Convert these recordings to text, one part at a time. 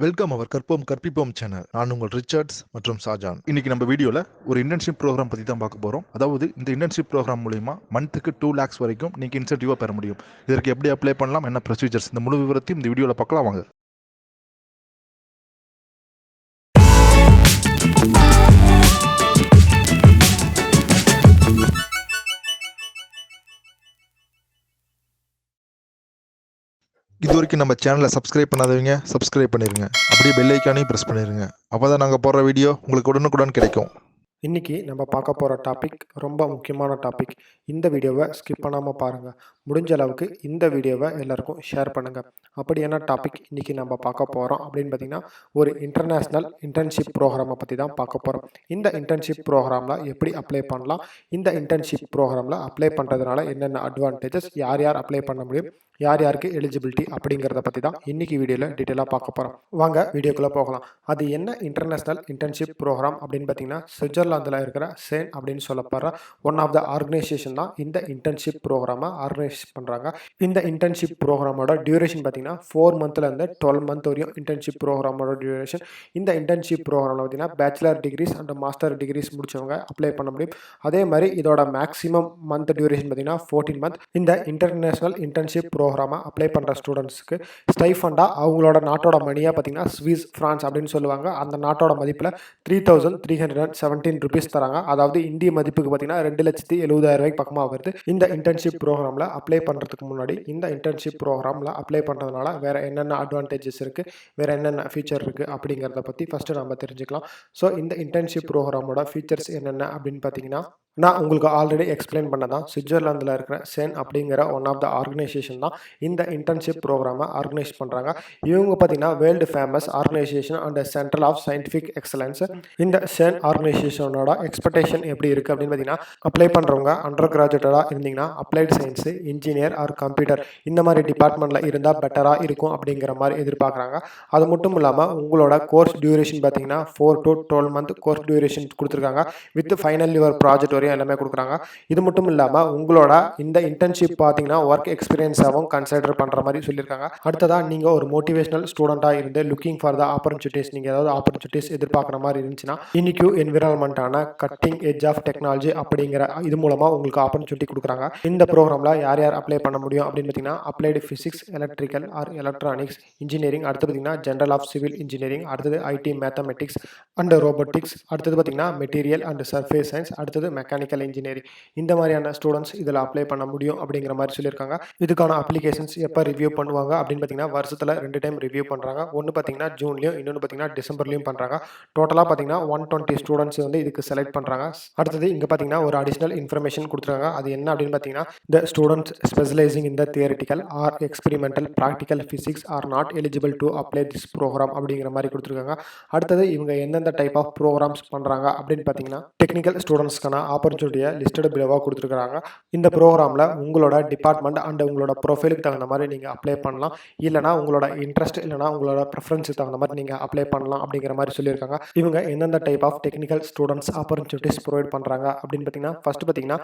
Welcome அவர் கற்போம் கற்பிப்போம் channel. நான் உங்கள் ரிச்சர்ட்ஸ் மற்றும் ஷாஜான். இன்னைக்கு நம்ம வீடியோல ஒரு இன்டர்ன்ஷிப் ப்ரோக்ராம் பத்தி தான் பார்க்க போறோம். அதாவது இந்த இன்டர்ன்ஷிப் ப்ரோக்ராம் மூலியமா மந்த்துக்கு 2 lakhs வரைக்கும் நீங்க இன்சென்டிவா பெற முடியும். இதற்கு எப்படி அப்ளை பண்ணலாம், என்ன ப்ரொசீஜர்ஸ், இந்த முழு விவரத்தையும் இந்த வீடியோல பார்க்கலாம் வாங்க. இது வரைக்கும் நம்ம சேனலை சப்ஸ்கிரைப் பண்ணாதவங்க சப்ஸ்கிரைப் பண்ணிருங்க. அப்படியே பெல் ஐக்கானையும் பிரஸ் பண்ணிருங்க. அப்பதான் நாங்க போடுற வீடியோ உங்களுக்கு உடனுக்குடன் கிடைக்கும். இன்றைக்கி நம்ம பார்க்க போகிற டாபிக் ரொம்ப முக்கியமான டாபிக். இந்த வீடியோவை ஸ்கிப் பண்ணாமல் பாருங்கள். முடிஞ்ச அளவுக்கு இந்த வீடியோவை எல்லாருக்கும் ஷேர் பண்ணுங்கள். அப்படி என்ன டாபிக் இன்றைக்கி நம்ம பார்க்க போகிறோம் அப்படின்னு பார்த்திங்கன்னா, ஒரு இன்டர்நேஷ்னல் இன்டர்ன்ஷிப் ப்ரோக்ராமை பற்றி தான் பார்க்க போகிறோம். இந்த இன்டர்ன்ஷிப் ப்ரோக்ராமில் எப்படி அப்ளை பண்ணலாம், இந்த இன்டர்ன்ஷிப் ப்ரோக்ராமில் அப்ளை பண்ணுறதுனால என்னென்ன அட்வான்டேஜஸ், யார் யார் அப்ளை பண்ண முடியும், யார் யாருக்கு எலிஜிபிலிட்டி அப்படிங்கிறத பற்றி தான் இன்றைக்கி வீடியோவில் டீட்டெயிலாக பார்க்க போகிறோம். வாங்க வீடியோக்குள்ளே போகலாம். அது என்ன இன்டர்நேஷ்னல் இன்டர்ன்ஷிப் ப்ரோக்ராம் அப்படின்னு பார்த்தீங்கன்னா, சுவிட்சர்லாந்தில் இருக்கிற சேன் அப்படின்னு சொல்லப்படுற ஒன் ஆஃப் த ஆர்கனைசேஷன் தான் இந்த இன்டர்ன்ஷிப் ப்ரோக்ராமை ஆர்கனைஸ் பண்ணுறாங்க. இந்த இன்டர்ன்ஷிப் ப்ரோக்ராமோட டியூரேஷன் பார்த்தீங்கன்னா 4 மந்த்லேருந்து 12 மந்த் வரையும் இன்டர்ன்ஷிப் ப்ரோக்ராமோட டியூரேஷன். இந்த இன்டர்ன்ஷிப் ப்ரோக்ராமில் பார்த்தீங்கன்னா bachelor degrees and master degrees முடிச்சவங்க அப்ளை பண்ண முடியும். அதே மாதிரி இதோட மேக்ஸிமம் மந்த் டியூரேஷன் பார்த்தீங்கன்னா 14 மந்த். இந்த இன்டர்நேஷ்னல் இன்டர்ன்ஷிப் ப்ரோக்ராமை அப்ளை பண்ணுற ஸ்டூடெண்ட்ஸுக்கு ஸ்டைஃபண்டாக அவங்களோட நாட்டோட மணியாக பார்த்தீங்கன்னா ஸ்விஸ் ஃப்ரான்ஸ் அப்படின்னு சொல்லுவாங்க. அந்த நாட்டோட மதிப்பில் 3,317 ருபீஸ் தராங்க. அதாவது இந்திய மதிப்புக்கு பார்த்தீங்கன்னா 2,70,000 பக்கமாக வருது. இந்த இன்டர்ன்ஷிப் ப்ரோக்ராமில் அப்ளை பண்ணுறதுக்கு முன்னாடி இந்த இன்டர்ன்ஷிப் ப்ரோக்ராமில் அப்ளை பண்ணுறதுனால வேறு என்னென்ன அட்வான்டேஜஸ் இருக்குது, வேறு என்னென்ன ஃபீச்சர் இருக்குது அப்படிங்கிறத பற்றி ஃபஸ்ட்டு நம்ம தெரிஞ்சுக்கலாம். ஸோ இந்த இன்டர்ன்ஷிப் ப்ரோக்ராமோட ஃபீச்சர்ஸ் என்னென்ன அப்படின்னு பார்த்தீங்கன்னா, நான் உங்களுக்கு ஆல்ரெடி எக்ஸ்பிளைன் பண்ணதான் சுவிட்சர்லாந்தில் இருக்கிற சேன் அப்படிங்கிற ஒன் ஆஃப் த ஆர்கனைசேஷன் தான் இந்த இன்டர்ன்ஷிப் ப்ரோக்ராமை ஆர்கனைஸ் பண்ணுறாங்க. இவங்க பார்த்தீங்கன்னா world famous organisation and central of scientific excellence. இந்த சேன் ஆர்கனைசேஷனோட எக்ஸ்பெக்டேஷன் எப்படி இருக்குது அப்படின்னு பார்த்தீங்கன்னா, அப்ளை பண்ணுறவங்க அண்டர் கிராஜுவேட்டடாக இருந்தீங்கன்னா applied science, engineer R computer இந்த மாதிரி டிபார்ட்மெண்ட்டில் இருந்தால் பெட்டராக இருக்கும் அப்படிங்கிற மாதிரி எதிர்பார்க்குறாங்க. அது மட்டும் இல்லாமல் உங்களோட கோர்ஸ் டியூரேஷன் பார்த்தீங்கன்னா 4 to 12 மந்த் கோர்ஸ் டியூரேஷன் கொடுத்துருக்காங்க. வித் ஃபைனல் யுவர் ப்ராஜெக்ட் வரையும் எல்லாமே கொடுக்குறாங்க. இது மட்டும் இல்லாமல் உங்களோட இந்த இன்டர்ன்ஷிப் பார்த்தீங்கன்னா ஒர்க் எக்ஸ்பீரியன்ஸாகவும் கன்சிடர் பண்ணுற மாதிரி சொல்லியிருக்காங்க. அடுத்ததாக நீங்கள் ஒரு மோட்டிவேஷனல் ஸ்டூடெண்ட்டாக இருந்து லுக்கிங் ஃபார் த ஆப்பர்ச்சுனிட்டிஸ், நீங்கள் ஏதாவது ஆப்பர்ச்சுனிட்டிஸ் எதிர்பார்க்குற மாதிரி இருந்துச்சுன்னா இன்னைக்கு என்விரான்மெண்ட்டான கட்டிங் எட்ஜ் ஆஃப் டெக்னாலஜி அப்படிங்கிற இது மூலமாக உங்களுக்கு ஆப்பர்ச்சுனிட்டி கொடுக்குறாங்க. இந்த ப்ரோக்ராமில் யார் யார் அப்ளை பண்ண முடியும் அப்படின்னு பார்த்தீங்கன்னா, applied physics, electrical R electronics engineering, அடுத்து பார்த்தீங்கன்னா ஜென்ரல் ஆஃப் சிவில் இன்ஜினியரிங், அடுத்தது ஐடி மேத்தமெட்டிக்ஸ் அண்ட் ரோபோட்டிக்ஸ், அடுத்தது பார்த்தீங்கன்னா மெட்டீரியல் அண்ட் சர்ஃபேஸ் சயின்ஸ், அடுத்தது மெக்கானிக்கல் இன்ஜினியரிங். இந்த மாதிரியான ஸ்டூடெண்ட்ஸ் இதில் அப்ளை பண்ண முடியும் அப்படிங்கிற மாதிரி சொல்லியிருக்காங்க. இதுக்கான அப்ளிகேஷன்ஸ் எப்போ ரிவ்யூ பண்ணுவாங்க அப்படின்னு பார்த்தீங்கன்னா, வருஷத்தில் 2 டைம் ரிவ்யூ பண்ணுறாங்க. ஒன்று பார்த்தீங்கன்னா ஜூன்லையும், இன்னொன்று பார்த்தீங்கன்னா டிசம்பர்லையும் பண்ணுறாங்க. டோட்டலாக பார்த்தீங்கன்னா 120 ஸ்டூடெண்ட்ஸ் வந்து இதுக்கு செலக்ட் பண்ணுறாங்க. அடுத்தது இங்கே பார்த்தீங்கன்னா ஒரு அடிஷ்னல் இன்ஃபர்மேஷன் கொடுத்துருக்காங்க. அது என்ன அப்படின்னு பார்த்தீங்கன்னா, the students specialising in the theoretical or experimental practical physics are not eligible to apply this programme அப்படிங்கிற மாதிரி கொடுத்துருக்காங்க. அடுத்தது இவங்க எந்தெந்த டைப் ஆஃப் ப்ரோக்ராம்ஸ் பண்ணுறாங்க அப்படின்னு பார்த்தீங்கன்னா, டெக்னிக்கல் ஸ்டூடெண்ட்ஸ்க்கான ஆப்பர்ச்சுனிட்டியை லிஸ்டட் பிலோவாக கொடுத்துருக்காங்க. இந்த ப்ரோக்ராமில் உங்களோட டிபார்ட்மெண்ட் அண்ட் உங்களோட ப்ரொஃபைலுக்கு தகுந்த மாதிரி நீங்கள் அப்ளை பண்ணலாம். இல்லைனா உங்களோட இன்ட்ரெஸ்ட் இல்லைனா உங்களோட ப்ரெஃபரன்ஸுக்கு தகுந்த மாதிரி நீங்கள் அப்ளை பண்ணலாம் அப்படிங்கிற மாதிரி சொல்லியிருக்காங்க. இவங்க எந்தெந்த type of technical students opportunities provide பண்ணுறாங்க அப்படின்னு பார்த்தீங்கன்னா, ஃபஸ்ட்டு பார்த்தீங்கன்னா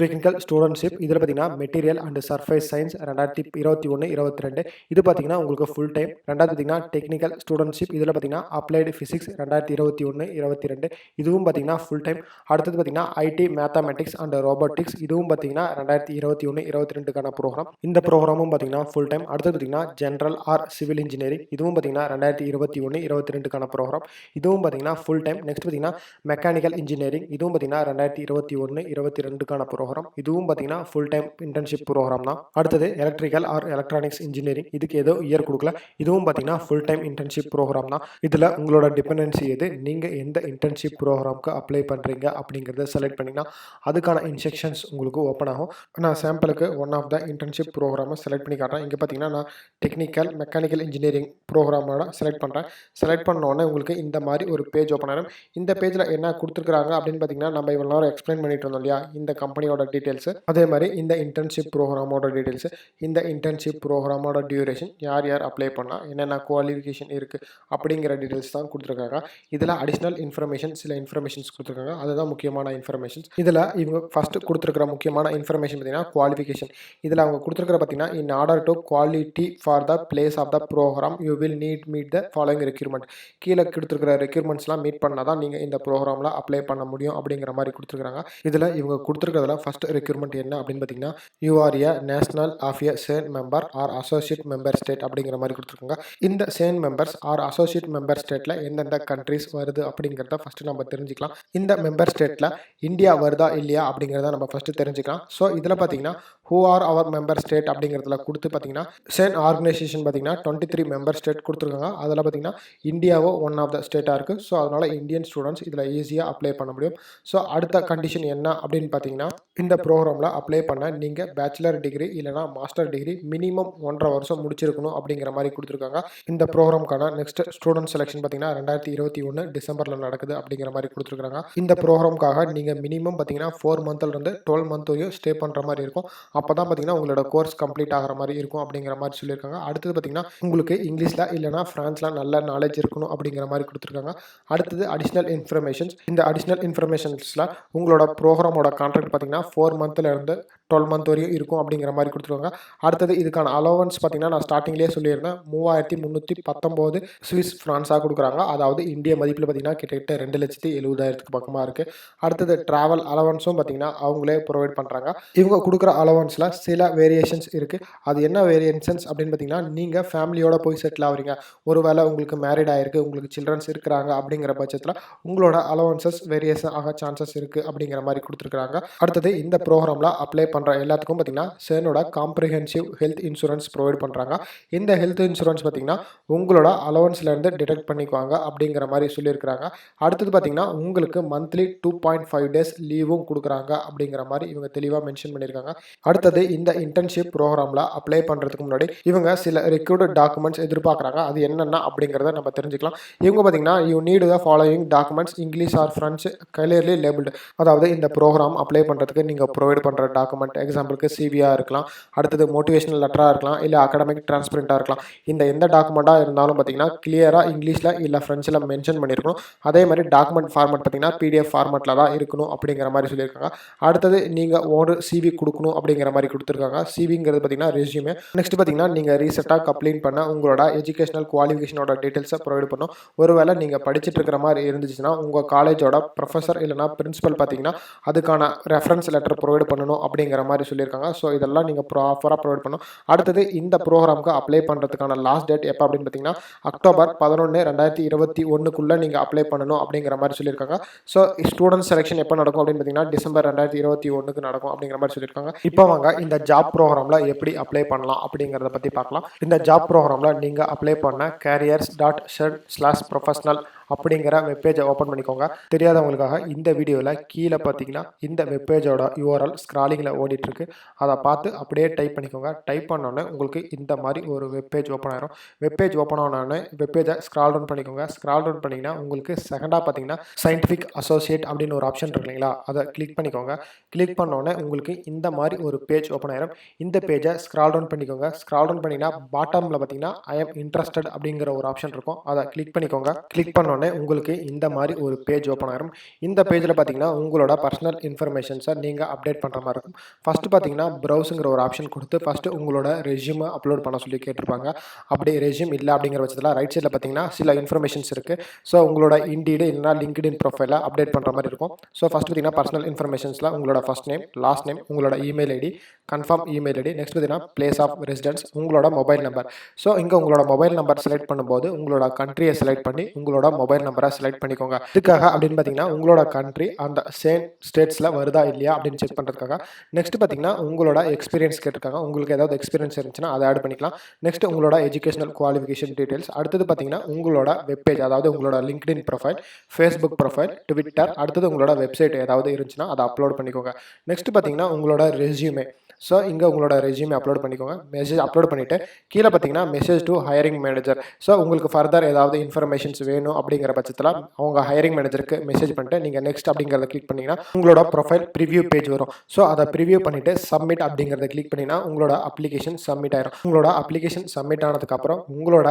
டெக்னிக்கல் ஸ்டூடெண்ட்ஷிப். இதில் பார்த்தீங்கன்னா மெட்டீரியல் அண்ட் சர்ஃபேஸ் சயின்ஸ் 2021-22 இது பார்த்தீங்கன்னா உங்களுக்கு ஃபுல் டைம். ரெண்டாவது பார்த்தீங்கன்னா டெக்னிக்கல் ஸ்டூடெண்ட்ஷிப். இதில் பார்த்தீங்கன்னா அப்ளைடு ஃபிசிக்ஸ் 2021-22 இதுவும் பார்த்தீங்கன்னா ஃபுல் டைம். அடுத்தது பார்த்தீங்கன்னா ஐடி மேத்தமெட்டிக்ஸ் அண்ட் ரோபோட்டிக்ஸ் இதுவும் பார்த்தீங்கன்னா 2021-22க்கான ப்ரோக்ராம். இந்த ப்ரோக்ராமும் பார்த்தீங்கன்னா ஃபுல் டைம். அடுத்தது பார்த்தீங்கன்னா ஜென்ரல் ஆர் சிவில் இன்ஜினியரிங் இதுவும் பார்த்தீங்கன்னா 2021-22க்கான ப்ரோக்ராம். இதுவும் பார்த்தீங்கன்னா ஃபுல் டைம். நெக்ஸ்ட் பார்த்தீங்கன்னா மெக்கானிக்கல் இன்ஜினியரிங் இதுவும் பார்த்தீங்கன்னா 2021-22க்கான ப்ரோக்ராம். இதுவும் பார்த்தீங்கன்னா ஃபுல் டைம் இன்டர்ன்ஷிப் ப்ரோக்ராம் தான். அடுத்தது எலக்ட்ரிக்கல் ஆர் எலக்ட்ரானிக்ஸ் இன்ஜினியரிங் இதுக்கு ஏதோ இயர் கொடுக்கல. இதுவும் பார்த்தீங்கன்னா ஃபுல் டைம் இன்டர்ன்ஷிப் ப்ரோக்ராம் தான். இதில் உங்களோட டிபெண்டன்சி எது, நீங்கள் எந்த இன்டர்ன்ஷிப் ப்ரோக்ராமுக்கு அப்ளை பண்ணுறீங்க அப்படிங்கிறத செலக்ட் பண்ணிங்கன்னா அதுக்கான இன்ஸ்ட்ரக்ஷன்ஸ் உங்களுக்கு ஓப்பன் ஆகும். நான் சாம்பிளுக்கு ஒன் ஆஃப் த இன்டர்ன்ஷிப் ப்ரோக்ராமை செலக்ட் பண்ணி காட்டுறேன். இங்கே பார்த்தீங்கன்னா நான் டெக்னிக்கல் மெக்கானிக்கல் இன்ஜினியரிங் ப்ரோக்ராமோட செலக்ட் பண்ணுறேன். செலக்ட் பண்ணோடனே உங்களுக்கு இந்த மாதிரி ஒரு பேஜ் ஓப்பன் ஆகும். இந்த பேஜில் என்ன கொடுத்துருக்காங்க அப்படின்னு பார்த்தீங்கன்னா நம்ம இவ்வளோ நேரம் எக்ஸ்பிளைன் பண்ணிட்டு இருந்தோம் இல்லையா இந்த கம்பெனியோட டீட்டெயில்ஸு, அதே மாதிரி இந்த இன்டர்ன்ஷிப் ப்ரோக்ராமோட டீட்டெயில்ஸு, இந்த இன்டர்ன்ஷிப் ப்ரோக்ராமோட டியூரேஷன், யார் யார் அப்ளை பண்ணலாம், என்னென்ன குவாலிஃபிகேஷன் இருக்குது அப்படிங்கிற டீட்டெயில்ஸ் தான் கொடுத்துருக்காங்க. இதில் அடிஷ்னல் இன்ஃபர்மேஷன் சில இன்ஃபர்மேஷன்ஸ் கொடுத்துருக்காங்க. அதுதான் முக்கியமான இன்ஃபர்மேஷன்ஸ். இதில் இவங்க ஃபஸ்ட்டு கொடுத்துருக்கிற முக்கியமான இன்ஃபர்மேஷன் பார்த்தீங்கன்னா குவாலிஃபிகேஷன். இதில் அவங்க கொடுத்துருக்கிற பார்த்தீங்கன்னா in order to qualify for the place of the programme you will need meet the following requirement. கீழே கொடுத்துருக்கிற ரெக்யூர்மெண்ட்ஸ்லாம் மீட் பண்ணால் தான் நீங்கள் இந்த ப்ரோக்ராமில் அப்ளை பண்ண முடியும் அப்படிங்கிற மாதிரி கொடுத்துருக்காங்க. இதில் இவங்க கொடுத்துருக்கிறதுல ஃபர்ஸ்ட் ரெக்யூர்மெண்ட் என்ன அப்படின்னு பார்த்தீங்கன்னா you are a national of a CERN member or associate member state அப்படிங்கிற மாதிரி கொடுத்துருக்காங்க. இந்த CERN members or associate member ஸ்டேட்டில் எந்தெந்த கண்ட்ரிஸ் வருது அப்படிங்கிறத ஃபஸ்ட்டு நம்ம தெரிஞ்சுக்கலாம். இந்த மெம்பர் ஸ்டேட்டில் இந்தியா வருதா இல்லையா அப்படிங்கிறத நம்ம ஃபஸ்ட்டு தெரிஞ்சுக்கலாம். ஸோ இதில் பார்த்தீங்கன்னா who are our member state அப்படிங்கிறதுல கொடுத்து பார்த்தீங்கன்னா சேன் ஆர்கனைசேஷன் பார்த்தீங்கன்னா 23 மெம்பர் ஸ்டேட் கொடுத்துருக்காங்க. அதில் பார்த்தீங்கன்னா இந்தியாவோ ஒன் ஆஃப் த ஸ்டேட்டாக இருக்குது. ஸோ அதனால் இந்தியன் ஸ்டூடெண்ட்ஸ் இதில் ஈஸியாக அப்ளை பண்ண முடியும். ஸோ அடுத்த கண்டிஷன் என்ன அப்படின்னு பார்த்தீங்கன்னா இந்த ப்ரோக்ராமில் அப்ளை பண்ண நீங்கள் பேச்சுலர் டிகிரி இல்லைனா மாஸ்டர் டிகிரி மினிமம் 1.5 வருஷம் முடிச்சிருக்கணும் அப்படிங்கிற மாதிரி கொடுத்துருக்காங்க. இந்த ப்ரோக்ராம்க்கான நெக்ஸ்ட் ஸ்டூடெண்ட் செலெக்ஷன் பார்த்தீங்கன்னா 2021 டிசம்பரில் நடக்குது அப்படிங்கிற மாதிரி கொடுத்துருக்காங்க. இந்த ப்ரோக்ராம்க்காக நீங்கள் மினிமம் பார்த்தீங்கன்னா 4 மந்த்லேருந்து 12 மந்த் வரையும் ஸ்டே பண்ணுற மாதிரி இருக்கும். அப்போ தான் பார்த்தீங்கன்னா உங்களோட கோர்ஸ் கம்ப்ளீட் ஆகிற மாதிரி இருக்கும் அப்படிங்கிற மாதிரி சொல்லியிருக்காங்க. அடுத்தது பார்த்தீங்கன்னா உங்களுக்கு இங்கிலீஷில் இல்லைனா ஃப்ரான்ஸில் நல்ல நாலேஜ் இருக்கணும் அப்படிங்கிற மாதிரி கொடுத்துருக்காங்க. அடுத்தது அடிஷ்னல் இன்ஃபர்மேஷன்ஸ். இந்த அடிஷ்னல் இன்ஃபர்மேஷன்ஸில் உங்களோட ப்ரோக்ராமோட கான்ட்ராக்ட் பார்த்தீங்கன்னா 4 மந்த்லேருந்து 12 மந்த் வரையும் இருக்கும் அப்படிங்கிற மாதிரி கொடுத்துருக்காங்க. அடுத்தது இதுக்கான அலோவன்ஸ் பார்த்தீங்கன்னா நான் ஸ்டார்டிங்லேயே சொல்லியிருந்தேன் 3319 ஸ்விஸ் ஃப்ரான்ஸாக கொடுக்குறாங்க. அதாவது இந்திய மதிப்பில் பார்த்தீங்கன்னா கிட்டத்தட்ட 2,70,000 பக்கமாக இருக்குது. அடுத்தது ட்ராவல் அலவன்ஸும் பார்த்தீங்கன்னா அவங்களே ப்ரொவைட் பண்ணுறாங்க. இவங்க கொடுக்குற அலவன்ஸில் சில வேரியேஷன்ஸ் இருக்குது. அது என்ன வேரியேஷன்ஸ் அப்படின்னு பார்த்தீங்கன்னா நீங்கள் ஃபேமிலியோட போய் செட்டில் ஆகிறீங்க, ஒருவேளை உங்களுக்கு மேரிட் ஆகிருக்கு, உங்களுக்கு சில்ட்ரன்ஸ் இருக்கிறாங்க அப்படிங்கிற பட்சத்தில் உங்களோட அலவன்சஸ் வேரியேஷன் ஆக சான்சஸ் இருக்குது அப்படிங்கிற மாதிரி கொடுத்துருக்காங்க. அடுத்தது இந்த ப்ரோக்ராமில் அப்ளை பண்ணுற எல்லாத்துக்கும் பார்த்தீங்கன்னா சேனோட காம்ப்ரிஹென்சிவ் ஹெல்த் இன்சூரன்ஸ் ப்ரொவைட் பண்ணுறாங்க. இந்த ஹெல்த் இன்சூரன்ஸ் பார்த்தீங்கன்னா உங்களோட அலவன்ஸ்லேருந்து டிடெக்ட் பண்ணிக்குவாங்க அப்படிங்கிற மாதிரி சொல்லியிருக்கிறாங்க. அடுத்தது பார்த்தீங்கன்னா உங்களுக்கு மந்த்லி 2.5 டேஸ் லீவும் கொடுக்குறாங்க அப்படிங்கிற மாதிரி இவங்க தெளிவாக மென்ஷன் பண்ணியிருக்காங்க. அடுத்தது இந்த இன்டர்ன்ஷிப் ப்ரோக்ராமில் அப்ளை பண்ணுறதுக்கு முன்னாடி இவங்க சில ரெக்யூர்டு டாக்குமெண்ட்ஸ் எதிர்பார்க்குறாங்க. அது என்னென்ன அப்படிங்கிறத நம்ம தெரிஞ்சுக்கலாம். இவங்க பார்த்தீங்கன்னா you need the following documents English or French clearly labelled. அதாவது இந்த ப்ரோக்ராம் அப்ளை பண்ணுறதுக்கு நீங்கள் ப்ரொவைட் பண்ணுற டாக்குமெண்ட் எக்ஸாம்பிளுக்கு சிவியாக இருக்கலாம், அடுத்தது மோட்டிவேஷனல் லெட்டராக இருக்கலாம், இல்லை அகாடமிக் டிரான்ஸ்பரண்ட்டாக இருக்கலாம். இந்த எந்த டாக்குமெண்ட்டாக இருந்தாலும் பார்த்தீங்கன்னா கிளியராக இங்கிலீஷில் இல்லை ஃப்ரெஞ்சில் மென்ஷன் பண்ணியிருக்கணும். அதே மாதிரி டாக்குமெண்ட் ஃபார்மேட் பார்த்தீங்கன்னா பிடிஎஃப் ஃபார்மேட்டில் தான் இருக்கணும் அப்படிங்கிற மாதிரி சொல்லியிருக்காங்க. அடுத்தது நீங்கள் ஒரு சிவி கொடுக்கணும் அப்படிங்கிற மாதிரி கொடுத்துருக்காங்க. சிவிங்கிறது பார்த்தீங்கன்னா ரெஸ்யூமே. நெக்ஸ்ட் பார்த்தீங்கன்னா நீங்கள் ரீசெண்டாக கம்ப்ளீட் பண்ண உங்களோட எஜுகேஷனல் குவாலிஃபிகேஷனோட டீட்டெயில்ஸை ப்ரொவைட் பண்ணணும். ஒருவேளை நீங்கள் படிச்சுட்டு இருக்கிற மாதிரி இருந்துச்சுன்னா உங்கள் காலேஜோட ப்ரொஃபஸர் இல்லைனா பிரின்சிபல் பார்த்தீங்கன்னா அதுக்கான ரெஃபரன்ஸ் லெட்டர் ப்ரொவைட் பண்ணணும் அப்படிங்கிற மாதிரி சொல்லியிருக்காங்க. ஸோ இதெல்லாம் நீங்கள் ப்ராப்பராக ப்ரொவைட் பண்ணணும். அடுத்தது இந்த ப்ரோக்ராமுக்கு அப்ளை பண்ணுறதுக்கான லாஸ்ட் டேட் எப்போ அப்படின்னு பார்த்தீங்கன்னா அக்டோபர் 11, 2021 நீங்கள் அப்ளை பண்ணணும் அப்படிங்கிற மாதிரி சொல்லியிருக்காங்க. ஸோ ஸ்டூடெண்ட் செலெக்ஷன் எப்போ நடக்கும் அப்படின்னு பார்த்தீங்கன்னா டிசம்பர் 2021 நடக்கும் அப்படிங்கிற மாதிரி சொல்லியிருக்காங்க. இப்போ வாங்க இந்த ஜாப் ப்ரோக்ராமில் எப்படி அப்ளை பண்ணலாம் அப்படிங்கிறத பற்றி பார்க்கலாம். இந்த ஜாப் ப்ரோக்ராமில் நீங்கள் அப்ளை பண்ண careers.shed/professional அப்படிங்கிற வெப்பேஜை ஓப்பன் பண்ணிக்கோங்க. தெரியாதவங்களுக்காக இந்த வீடியோவில் கீழே பார்த்தீங்கன்னா இந்த வெப்பேஜோட யூஆர்எல் ஸ்க்ராலிங்கில் ஓடிட்டுருக்கு. அதை பார்த்து அப்படியே டைப் பண்ணிக்கோங்க. டைப் பண்ணோன்னே உங்களுக்கு இந்த மாதிரி ஒரு வெப்பேஜ் ஓப்பன் ஆயிரும். வெப்பேஜ் ஓப்பன் ஆனோடனே வெப்பேஜை ஸ்க்ரால் டவுன் பண்ணிக்கோங்க. ஸ்க்ரால் டவுன் பண்ணிங்கன்னா உங்களுக்கு செகண்டாக பார்த்தீங்கன்னா சயின்டிஃபிக் அசோசியேட் அப்படின்னு ஒரு ஆப்ஷன் இருக்கு இல்லைங்களா, அதை கிளிக் பண்ணிக்கோங்க. கிளிக் பண்ணோன்னே உங்களுக்கு இந்த மாதிரி ஒரு பேஜ் ஓப்பன் ஆயிரும். இந்த பேஜை ஸ்க்ரால் டவுன் பண்ணிக்கோங்க. ஸ்க்ரால் டவுன் பண்ணிங்கன்னா பாட்டமில் பார்த்தீங்கன்னா ஐ எம் இன்ட்ரெஸ்டட் அப்படிங்கிற ஒரு ஆப்ஷன் இருக்கும். அதை கிளிக் பண்ணிக்கோங்க. கிளிக் பண்ணோன்னே உங்களுக்கு இந்த மாதிரி ஒரு பேஜ் ஓப்பன் ஆயிரும். இந்த பேஜில் பார்த்தீங்கன்னா உங்களோட பர்சனல் இன்ஃபர்மேஷன்ஸை நீங்கள் அப்டேட் பண்ணுற மாதிரி இருக்கும். ஃபஸ்ட்டு பார்த்தீங்கன்னா ப்ரௌஸுங்கிற ஒரு ஆப்ஷன் கொடுத்து ஃபஸ்ட்டு உங்களோட ரெஸ்யூமை அப்லோட் பண்ண சொல்லி கேட்டிருப்பாங்க. அப்படி ரெஸ்யூம் இல்லை அப்படிங்கிற பட்சத்தில் ரைட் சைடில் பார்த்தீங்கன்னா சில இன்ஃபர்மேஷன்ஸ் இருக்குது. ஸோ உங்களோட இண்டீடு இல்லைனா லிங்க்டின் ப்ரொஃபைலை அப்டேட் பண்ணுற மாதிரி இருக்கும். ஸோ ஃபஸ்ட்டு பார்த்தீங்கன்னா பர்சனல் இன்ஃபர்மேஷன்ஸில் உங்களோட ஃபஸ்ட் நேம், லாஸ்ட் நேம், உங்களோட email ID, confirm email ID, next பார்த்தீங்கன்னா பிளேஸ் ஆஃப் ரெசிடென்ஸ், உங்களோட மொபைல் நம்பர். ஸோ இங்கே உங்களோட மொபைல் நம்பர் செலக்ட் பண்ணும்போது உங்களோட கண்ட்ரியை செலக்ட் பண்ணி உங்களோட மொபைல் நம்பரை செலக்ட் பண்ணிக்கோங்க. இதுக்காக அப்படின்னு பார்த்தீங்கன்னா உங்களோட கண்ட்ரி அந்த சேம் ஸ்டேட்ஸில் வருதா இல்லையா அப்படின்னு செக் பண்ணுறதுக்காக. நெக்ஸ்ட் பார்த்தீங்கன்னா உங்களோட எக்ஸ்பீரியன்ஸ் கேட்டிருக்காங்க. உங்களுக்கு ஏதாவது எக்ஸ்பீரியன்ஸ் இருந்துச்சுன்னா அதை ஆட் பண்ணிக்கலாம். நெக்ஸ்ட் உங்களோட எஜுகேஷனல் குவாலிஃபிகேஷன் டீட்டெயில்ஸ். அடுத்தது பார்த்தீங்கன்னா உங்களோட வெப்பேஜ், அதாவது உங்களோட LinkedIn profile, Facebook profile, Twitter, அடுத்தது உங்களோட வெப்சைட் ஏதாவது இருந்துச்சுன்னா அதை அப்லோட் பண்ணிக்கோங்க. நெக்ஸ்ட் பார்த்தீங்கன்னா உங்களோட ரெஸ்யூமே, ஸோ இங்கே உங்களோட ரெஸ்யூமே அப்லோட் பண்ணிக்கோங்க. மெசேஜ் அப்லோட் பண்ணிவிட்டு கீழே பார்த்தீங்கன்னா message to hiring manager. So உங்களுக்கு ஃபர்தர் ஏதாவது இன்ஃபர்மேஷன்ஸ் வேணும் அப்படிங்கிற பட்சத்தில் அவங்க ஹையரிங் மேனேஜருக்கு மெசேஜ் பண்ணிட்டு நீங்கள் நெக்ஸ்ட் அப்படிங்கிறத கிளிக் பண்ணிங்கன்னா உங்களோட ப்ரொஃபைல் ப்ரிவ்யூ பேஜ் வரும். ஸோ அதை ப்ரிவ்யூ பண்ணிவிட்டு சப்மிட் அப்படிங்கிறத கிளிக் பண்ணிங்கன்னா உங்களோட அப்ளிகேஷன் சப்மிட் ஆயிரும். உங்களோட அப்ளிகேஷன் சப்மிட் ஆனதுக்கப்புறம் உங்களோட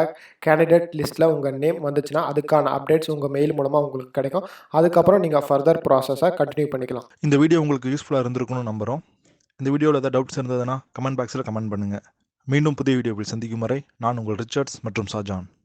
கேண்டிடேட் லிஸ்ட்டில் உங்கள் நேம் வந்துச்சுன்னா அதுக்கான அப்டேட்ஸ் உங்கள் மெயில் மூலமாக உங்களுக்கு கிடைக்கும். அதுக்கப்புறம் நீங்கள் ஃபர்தர் ப்ராசஸை கண்டினியூ பண்ணிக்கலாம். இந்த வீடியோ உங்களுக்கு யூஸ்ஃபுல்லாக இருந்திருக்கும்னு நம்புகிறோம். இந்த வீடியோவில் ஏதாவது டவுட்ஸ் இருந்ததுன்னா கமெண்ட் பாக்ஸில் கமெண்ட் பண்ணுங்கள். மீண்டும் புதிய வீடியோவில் சந்திக்கும் வரை நான் உங்கள் ரிச்சர்ட்ஸ் மற்றும் ஷாஜான்.